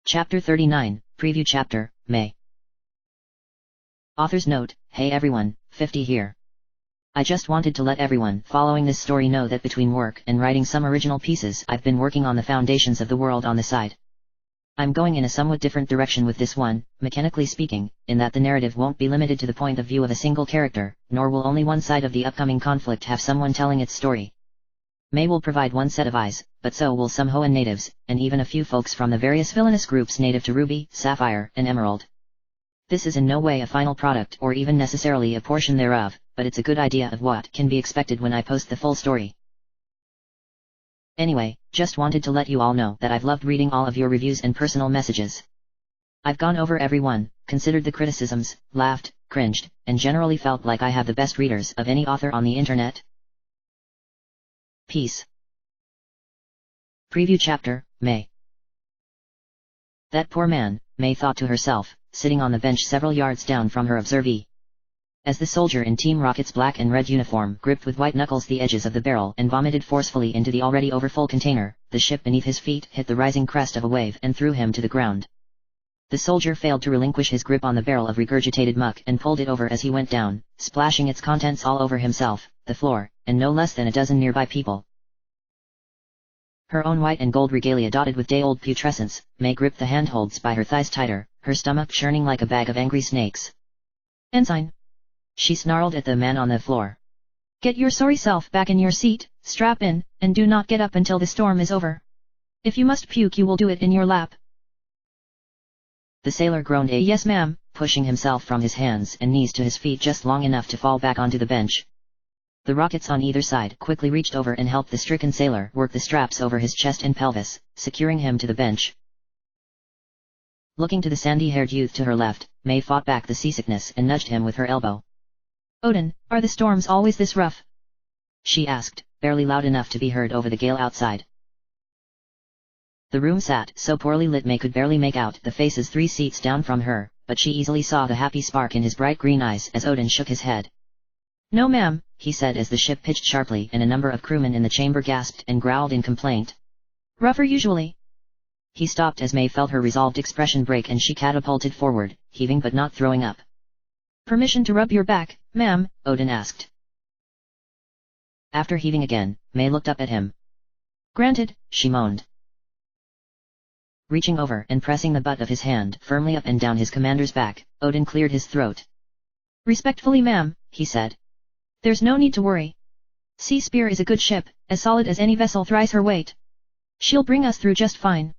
Chapter 39, Preview Chapter, May. Author's note: Hey everyone, 50 here. I just wanted to let everyone following this story know that between work and writing some original pieces, I've been working on the foundations of the world on the side. I'm going in a somewhat different direction with this one, mechanically speaking, in that the narrative won't be limited to the point of view of a single character, nor will only one side of the upcoming conflict have someone telling its story. May will provide one set of eyes, but so will some Hoenn natives, and even a few folks from the various villainous groups native to Ruby, Sapphire, and Emerald. This is in no way a final product or even necessarily a portion thereof, but it's a good idea of what can be expected when I post the full story. Anyway, just wanted to let you all know that I've loved reading all of your reviews and personal messages. I've gone over every one, considered the criticisms, laughed, cringed, and generally felt like I have the best readers of any author on the internet. Peace. Preview Chapter, May. That poor man, May thought to herself, sitting on the bench several yards down from her observee. As the soldier in Team Rocket's black and red uniform gripped with white knuckles the edges of the barrel and vomited forcefully into the already overfull container, the ship beneath his feet hit the rising crest of a wave and threw him to the ground. The soldier failed to relinquish his grip on the barrel of regurgitated muck and pulled it over as he went down, splashing its contents all over himself, the floor, and no less than a dozen nearby people. Her own white and gold regalia dotted with day-old putrescence, May gripped the handholds by her thighs tighter, her stomach churning like a bag of angry snakes. "Ensign!" she snarled at the man on the floor. "Get your sorry self back in your seat, strap in, and do not get up until the storm is over. If you must puke, you will do it in your lap." The sailor groaned a "Yes ma'am," pushing himself from his hands and knees to his feet just long enough to fall back onto the bench. The rockets on either side quickly reached over and helped the stricken sailor work the straps over his chest and pelvis, securing him to the bench. Looking to the sandy-haired youth to her left, May fought back the seasickness and nudged him with her elbow. "Odin, are the storms always this rough?" she asked, barely loud enough to be heard over the gale outside. The room sat so poorly lit May could barely make out the faces 3 seats down from her, but she easily saw the happy spark in his bright green eyes as Odin shook his head. "No ma'am," he said as the ship pitched sharply and a number of crewmen in the chamber gasped and growled in complaint. "Rougher usually." He stopped as May felt her resolved expression break and she catapulted forward, heaving but not throwing up. "Permission to rub your back, ma'am?" Odin asked. After heaving again, May looked up at him. "Granted," she moaned. Reaching over and pressing the butt of his hand firmly up and down his commander's back, Odin cleared his throat. "Respectfully ma'am," he said. "There's no need to worry. Sea Spear is a good ship, as solid as any vessel thrice her weight. She'll bring us through just fine."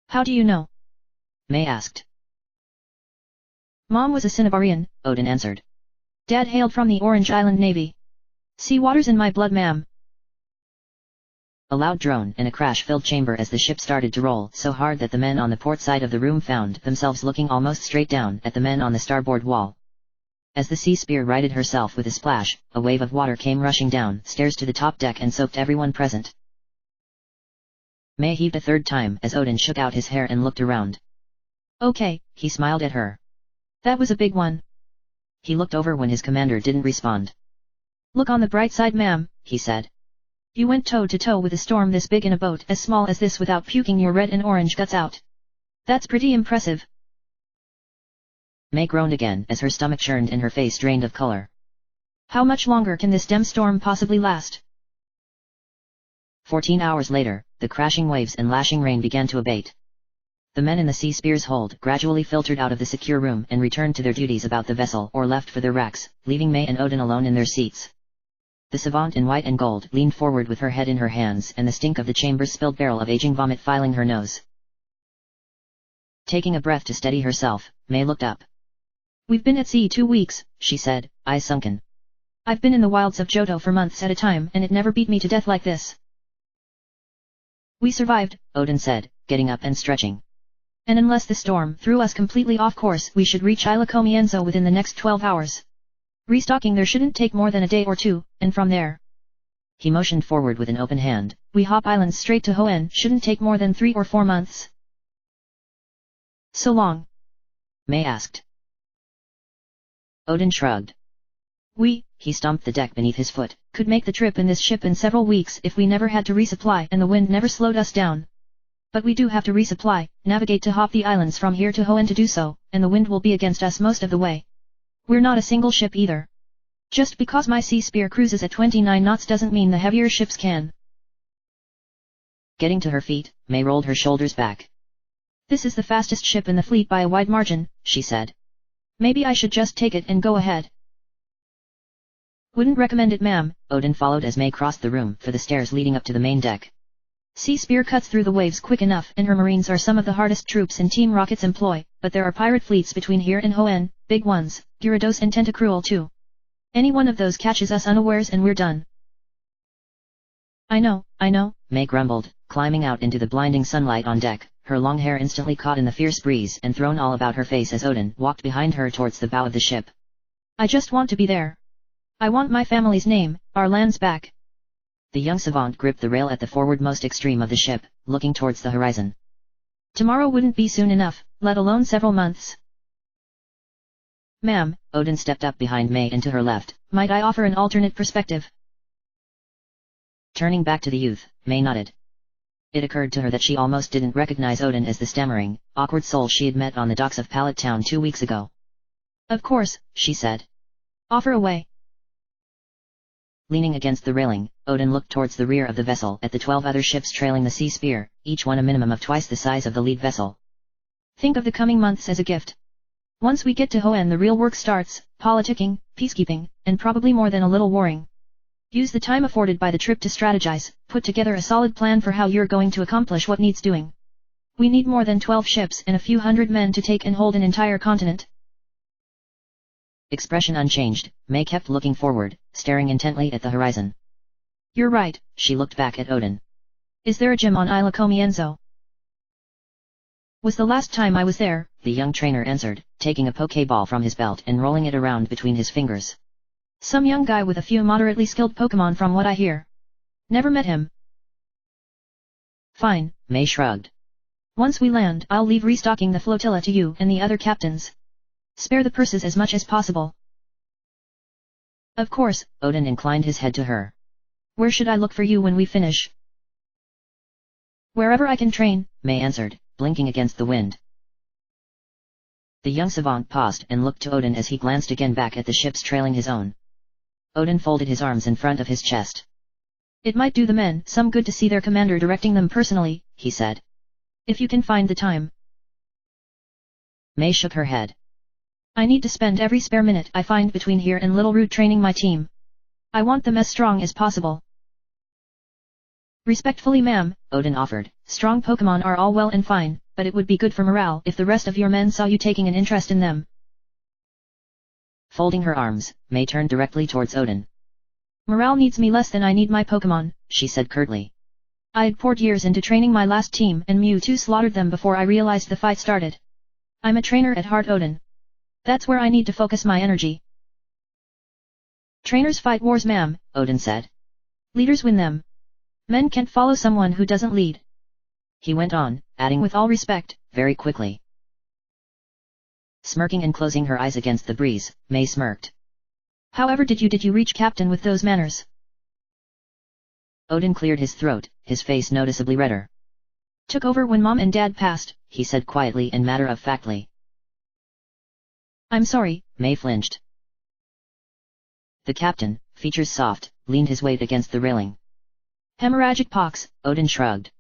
"How do you know?" May asked. "Mom was a Cinnabarian," Odin answered. "Dad hailed from the Orange Island Navy. Sea water's in my blood ma'am." A loud drone and a crash-filled chamber as the ship started to roll so hard that the men on the port side of the room found themselves looking almost straight down at the men on the starboard wall. As the Sea Spear righted herself with a splash, a wave of water came rushing down stairs to the top deck and soaked everyone present. May heaved a third time as Odin shook out his hair and looked around. "Okay," he smiled at her. "That was a big one." He looked over when his commander didn't respond. "Look on the bright side ma'am," he said. "You went toe-to-toe with a storm this big in a boat as small as this without puking your red and orange guts out. That's pretty impressive." May groaned again as her stomach churned and her face drained of color. "How much longer can this damn storm possibly last?" 14 hours later, the crashing waves and lashing rain began to abate. The men in the Sea Spear's hold gradually filtered out of the secure room and returned to their duties about the vessel or left for their racks, leaving May and Odin alone in their seats. The savant in white and gold leaned forward with her head in her hands and the stink of the chamber's spilled barrel of aging vomit filing her nose. Taking a breath to steady herself, May looked up. "We've been at sea 2 weeks, she said, eyes sunken. "I've been in the wilds of Johto for months at a time and it never beat me to death like this." "We survived," Odin said, getting up and stretching. "And unless the storm threw us completely off course we should reach Isla Comienzo within the next 12 hours. Restocking there shouldn't take more than a day or 2, and from there—" he motioned forward with an open hand, "we hop islands straight to Hoenn shouldn't take more than 3 or 4 months." "So long?" May asked. Odin shrugged. He stomped the deck beneath his foot, "could make the trip in this ship in several weeks if we never had to resupply and the wind never slowed us down. But we do have to resupply, navigate to hop the islands from here to Hoenn to do so, and the wind will be against us most of the way. We're not a single ship either. Just because my sea spear cruises at 29 knots doesn't mean the heavier ships can. Getting to her feet, May rolled her shoulders back. This is the fastest ship in the fleet by a wide margin, she said. Maybe I should just take it and go ahead. Wouldn't recommend it, ma'am. Odin followed as May crossed the room for the stairs leading up to the main deck. Sea Spear cuts through the waves quick enough, and her marines are some of the hardest troops in Team Rocket's employ, but there are pirate fleets between here and Hoenn, big ones, Gyarados and Tentacruel too. Any one of those catches us unawares and we're done. I know, May grumbled, climbing out into the blinding sunlight on deck, her long hair instantly caught in the fierce breeze and thrown all about her face as Odin walked behind her towards the bow of the ship. I just want to be there. I want my family's name, our lands back. The young savant gripped the rail at the forwardmost extreme of the ship, looking towards the horizon. Tomorrow wouldn't be soon enough, let alone several months. Ma'am, Odin stepped up behind May and to her left. Might I offer an alternate perspective? Turning back to the youth, May nodded. It occurred to her that she almost didn't recognize Odin as the stammering, awkward soul she had met on the docks of Pallet Town 2 weeks ago. Of course, she said. Offer away. Leaning against the railing, Odin looked towards the rear of the vessel at the 12 other ships trailing the Sea Spear, each one a minimum of twice the size of the lead vessel. Think of the coming months as a gift. Once we get to Hoenn, the real work starts, politicking, peacekeeping, and probably more than a little warring. Use the time afforded by the trip to strategize, put together a solid plan for how you're going to accomplish what needs doing. We need more than 12 ships and a few hundred men to take and hold an entire continent. Expression unchanged, May kept looking forward, staring intently at the horizon. You're right, she looked back at Odin. Is there a gym on Isla Comienzo? Was the last time I was there, the young trainer answered, taking a Pokeball from his belt and rolling it around between his fingers. Some young guy with a few moderately skilled Pokemon from what I hear. Never met him. Fine, May shrugged. Once we land, I'll leave restocking the flotilla to you and the other captains. Spare the purses as much as possible. Of course, Odin inclined his head to her. Where should I look for you when we finish? Wherever I can train, May answered, blinking against the wind. The young savant paused and looked to Odin as he glanced again back at the ships trailing his own. Odin folded his arms in front of his chest. It might do the men some good to see their commander directing them personally, he said. If you can find the time. May shook her head. I need to spend every spare minute I find between here and Little Root training my team. I want them as strong as possible. Respectfully, ma'am, Odin offered, strong Pokemon are all well and fine, but it would be good for morale if the rest of your men saw you taking an interest in them. Folding her arms, May turned directly towards Odin. Morale needs me less than I need my Pokemon, she said curtly. I had poured years into training my last team and Mewtwo slaughtered them before I realized the fight started. I'm a trainer at heart, Odin. That's where I need to focus my energy. Trainers fight wars, ma'am, Odin said. Leaders win them. Men can't follow someone who doesn't lead. He went on, adding with all respect, very quickly. Smirking and closing her eyes against the breeze, May smirked. However did you reach captain with those manners? Odin cleared his throat, his face noticeably redder. Took over when Mom and Dad passed, he said quietly and matter-of-factly. I'm sorry, May flinched. The captain, features soft, leaned his weight against the railing. Hemorrhagic pox, Odin shrugged.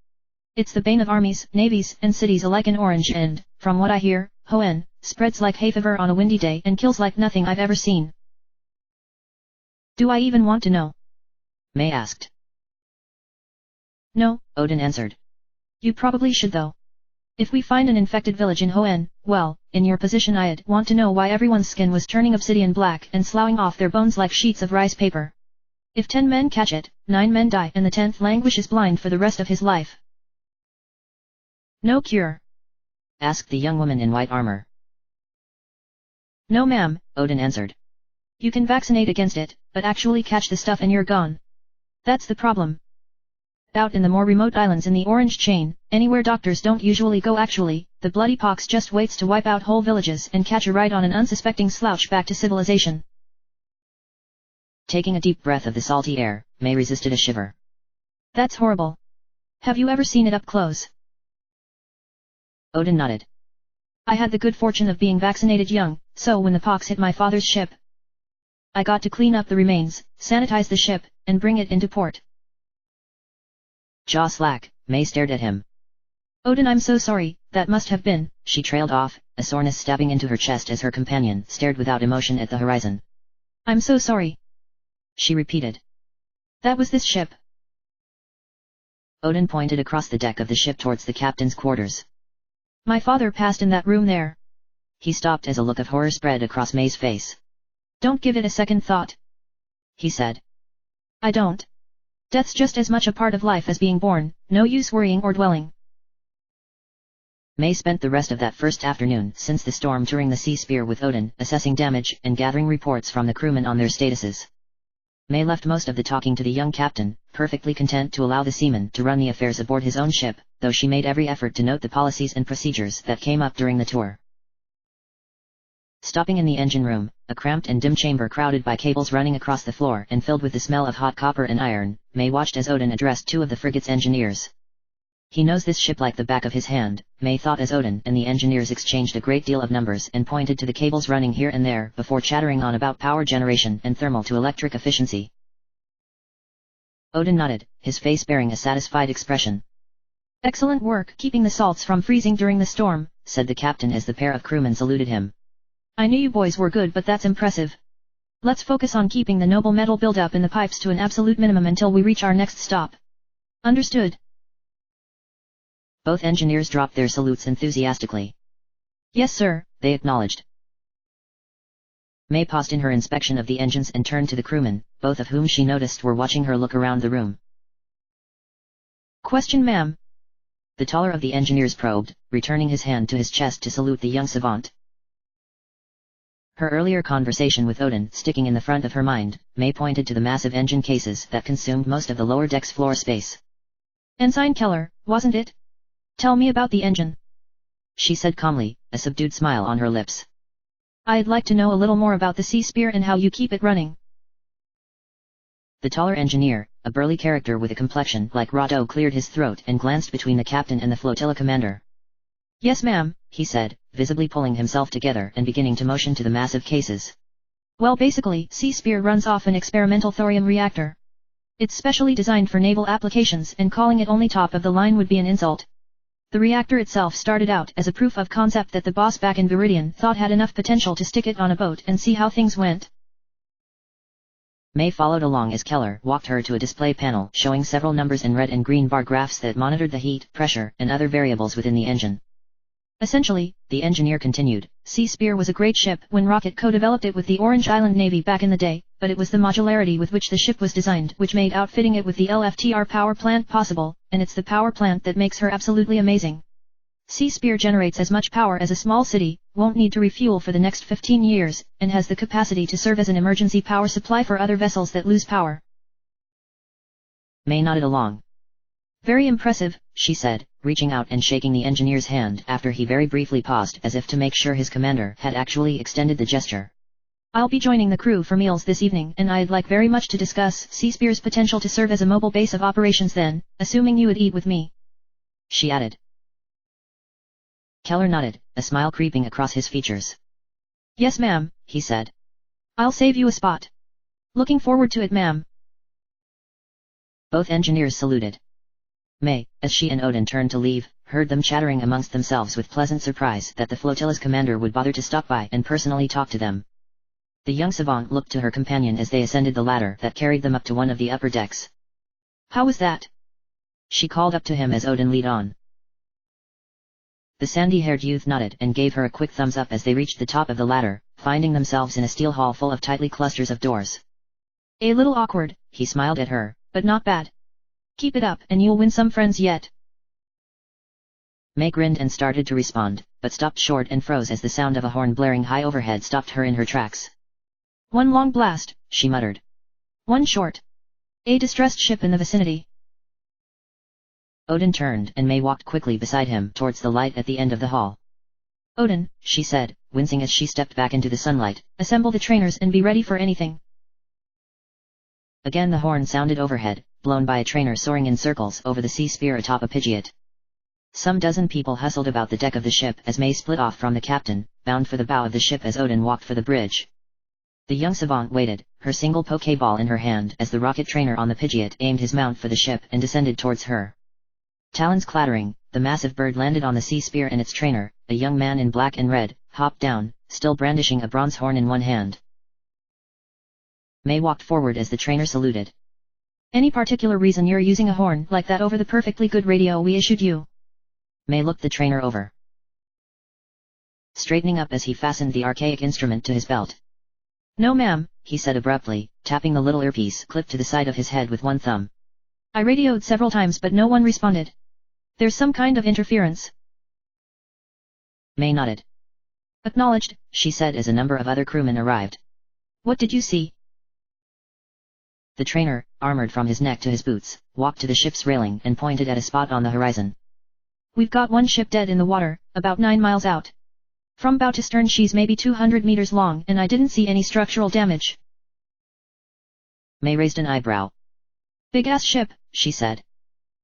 It's the bane of armies, navies, and cities alike in Orange and, from what I hear, Hoenn, spreads like hay fever on a windy day and kills like nothing I've ever seen. Do I even want to know? May asked. No, Odin answered. You probably should though. If we find an infected village in Hoenn, well, in your position I'd want to know why everyone's skin was turning obsidian black and sloughing off their bones like sheets of rice paper. If 10 men catch it, 9 men die and the 10th languishes blind for the rest of his life. No cure? Asked the young woman in white armor. No ma'am, Odin answered. You can vaccinate against it, but actually catch the stuff and you're gone. That's the problem. Out in the more remote islands in the Orange Chain, anywhere doctors don't usually go actually, the bloody pox just waits to wipe out whole villages and catch a ride on an unsuspecting slouch back to civilization. Taking a deep breath of the salty air, May resisted a shiver. That's horrible. Have you ever seen it up close? Odin nodded. I had the good fortune of being vaccinated young, so when the pox hit my father's ship, I got to clean up the remains, sanitize the ship, and bring it into port. Jaw slack, May stared at him. Odin, I'm so sorry, that must have been... She trailed off, a soreness stabbing into her chest as her companion stared without emotion at the horizon. I'm so sorry, she repeated. That was this ship. Odin pointed across the deck of the ship towards the captain's quarters. My father passed in that room there. He stopped as a look of horror spread across May's face. Don't give it a second thought, he said. I don't. Death's just as much a part of life as being born, no use worrying or dwelling. May spent the rest of that first afternoon since the storm touring the Sea Spear with Odin, assessing damage and gathering reports from the crewmen on their statuses. May left most of the talking to the young captain, perfectly content to allow the seaman to run the affairs aboard his own ship, though she made every effort to note the policies and procedures that came up during the tour. Stopping in the engine room, a cramped and dim chamber crowded by cables running across the floor and filled with the smell of hot copper and iron, May watched as Odin addressed two of the frigate's engineers. He knows this ship like the back of his hand, May thought as Odin and the engineers exchanged a great deal of numbers and pointed to the cables running here and there before chattering on about power generation and thermal to electric efficiency. Odin nodded, his face bearing a satisfied expression. Excellent work keeping the salts from freezing during the storm, said the captain as the pair of crewmen saluted him. I knew you boys were good, but that's impressive. Let's focus on keeping the noble metal buildup in the pipes to an absolute minimum until we reach our next stop. Understood. Both engineers dropped their salutes enthusiastically. Yes sir, they acknowledged. May paused in her inspection of the engines and turned to the crewmen, both of whom she noticed were watching her look around the room. Question, ma'am? The taller of the engineers probed, returning his hand to his chest to salute the young savant. Her earlier conversation with Odin sticking in the front of her mind, May pointed to the massive engine cases that consumed most of the lower deck's floor space. Ensign Keller, wasn't it? Tell me about the engine, she said calmly, a subdued smile on her lips. I'd like to know a little more about the Sea Spear and how you keep it running. The taller engineer, a burly character with a complexion like raw dough, cleared his throat and glanced between the captain and the flotilla commander. Yes ma'am, he said, visibly pulling himself together and beginning to motion to the massive cases. Well, basically, Sea Spear runs off an experimental thorium reactor. It's specially designed for naval applications, and calling it only top of the line would be an insult. The reactor itself started out as a proof of concept that the boss back in Viridian thought had enough potential to stick it on a boat and see how things went. May followed along as Keller walked her to a display panel showing several numbers in red and green bar graphs that monitored the heat, pressure, and other variables within the engine. Essentially, the engineer continued, Sea Spear was a great ship when Rocket co-developed it with the Orange Island Navy back in the day, but it was the modularity with which the ship was designed which made outfitting it with the LFTR power plant possible, and it's the power plant that makes her absolutely amazing. Sea Spear generates as much power as a small city, won't need to refuel for the next 15 years, and has the capacity to serve as an emergency power supply for other vessels that lose power. May nodded along. Very impressive, she said, reaching out and shaking the engineer's hand after he very briefly paused as if to make sure his commander had actually extended the gesture. I'll be joining the crew for meals this evening, and I'd like very much to discuss Sea Spear's potential to serve as a mobile base of operations then, assuming you would eat with me, she added. Keller nodded, a smile creeping across his features. Yes ma'am, he said. I'll save you a spot. Looking forward to it ma'am. Both engineers saluted. May, as she and Odin turned to leave, heard them chattering amongst themselves with pleasant surprise that the flotilla's commander would bother to stop by and personally talk to them. The young savant looked to her companion as they ascended the ladder that carried them up to one of the upper decks. How was that? She called up to him as Odin led on. The sandy-haired youth nodded and gave her a quick thumbs up as they reached the top of the ladder, finding themselves in a steel hall full of tightly clusters of doors. A little awkward, he smiled at her, but not bad. Keep it up and you'll win some friends yet. May grinned and started to respond, but stopped short and froze as the sound of a horn blaring high overhead stopped her in her tracks. One long blast, she muttered. One short. A distressed ship in the vicinity. Odin turned and May walked quickly beside him towards the light at the end of the hall. Odin, she said, wincing as she stepped back into the sunlight, assemble the trainers and be ready for anything. Again the horn sounded overhead, blown by a trainer soaring in circles over the Sea Spear atop a Pidgeot. Some dozen people hustled about the deck of the ship as May split off from the captain, bound for the bow of the ship as Odin walked for the bridge. The young savant waited, her single Pokeball in her hand as the rocket trainer on the Pidgeot aimed his mount for the ship and descended towards her. Talons clattering, the massive bird landed on the sea spear and its trainer, a young man in black and red, hopped down, still brandishing a bronze horn in one hand. May walked forward as the trainer saluted. Any particular reason you're using a horn like that over the perfectly good radio we issued you? May looked the trainer over, straightening up as he fastened the archaic instrument to his belt. No ma'am, he said abruptly, tapping the little earpiece clipped to the side of his head with one thumb. I radioed several times but no one responded. There's some kind of interference. May nodded. Acknowledged, she said as a number of other crewmen arrived. What did you see? The trainer, armored from his neck to his boots, walked to the ship's railing and pointed at a spot on the horizon. We've got one ship dead in the water, about 9 miles out. From bow to stern she's maybe 200 meters long and I didn't see any structural damage. May raised an eyebrow. Big-ass ship, she said.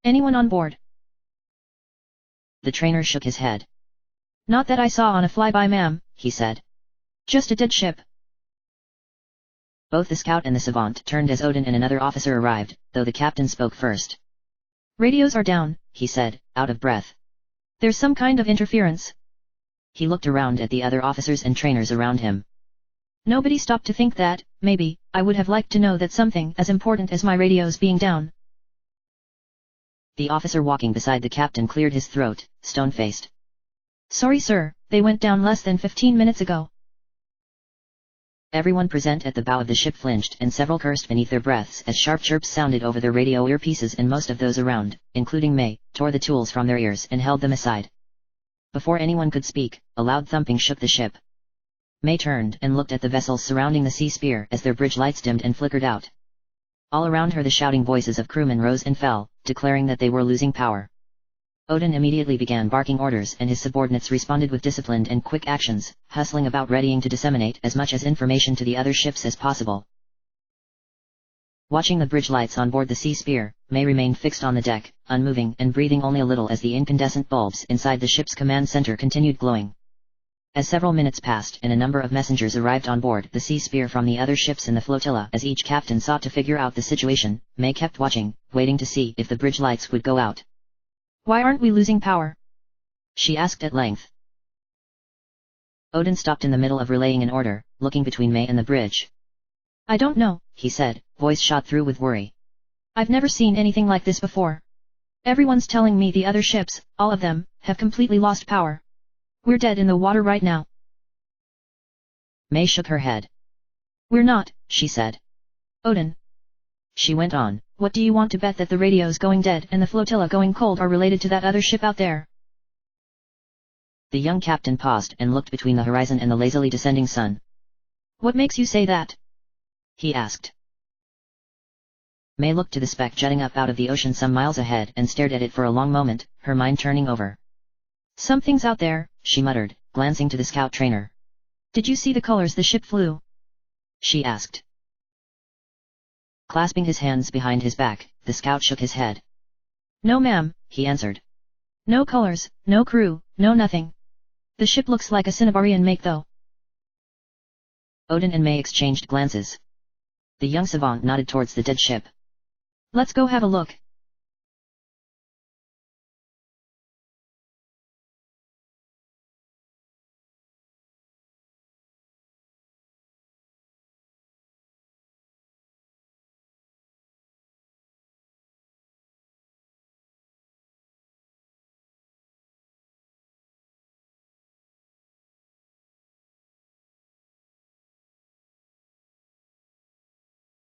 Anyone on board? The trainer shook his head. Not that I saw on a flyby ma'am, he said. Just a dead ship. Both the scout and the savant turned as Odin and another officer arrived, though the captain spoke first. Radios are down, he said, out of breath. There's some kind of interference. He looked around at the other officers and trainers around him. Nobody stopped to think that, maybe, I would have liked to know that something as important as my radios being down. The officer walking beside the captain cleared his throat, stone-faced. Sorry sir, they went down less than 15 minutes ago. Everyone present at the bow of the ship flinched and several cursed beneath their breaths as sharp chirps sounded over their radio earpieces and most of those around, including May, tore the tools from their ears and held them aside. Before anyone could speak, a loud thumping shook the ship. May turned and looked at the vessels surrounding the sea spear as their bridge lights dimmed and flickered out. All around her the shouting voices of crewmen rose and fell, declaring that they were losing power. Odin immediately began barking orders and his subordinates responded with disciplined and quick actions, hustling about readying to disseminate as much as information to the other ships as possible. Watching the bridge lights on board the sea spear, May remained fixed on the deck, unmoving and breathing only a little as the incandescent bulbs inside the ship's command center continued glowing. As several minutes passed and a number of messengers arrived on board the sea spear from the other ships in the flotilla as each captain sought to figure out the situation, May kept watching, waiting to see if the bridge lights would go out. Why aren't we losing power? She asked at length. Odin stopped in the middle of relaying an order, looking between May and the bridge. I don't know, he said, voice shot through with worry. I've never seen anything like this before. Everyone's telling me the other ships, all of them, have completely lost power. We're dead in the water right now. May shook her head. We're not, she said. Odin. She went on. What do you want to bet that the radios going dead and the flotilla going cold are related to that other ship out there? The young captain paused and looked between the horizon and the lazily descending sun. What makes you say that? He asked. May looked to the speck jutting up out of the ocean some miles ahead and stared at it for a long moment, her mind turning over. Something's out there, she muttered, glancing to the scout trainer. Did you see the colors the ship flew? She asked. Clasping his hands behind his back, the scout shook his head. No ma'am, he answered. No colors, no crew, no nothing. The ship looks like a Cinnabarian make though. Odin and May exchanged glances. The young savant nodded towards the dead ship. Let's go have a look.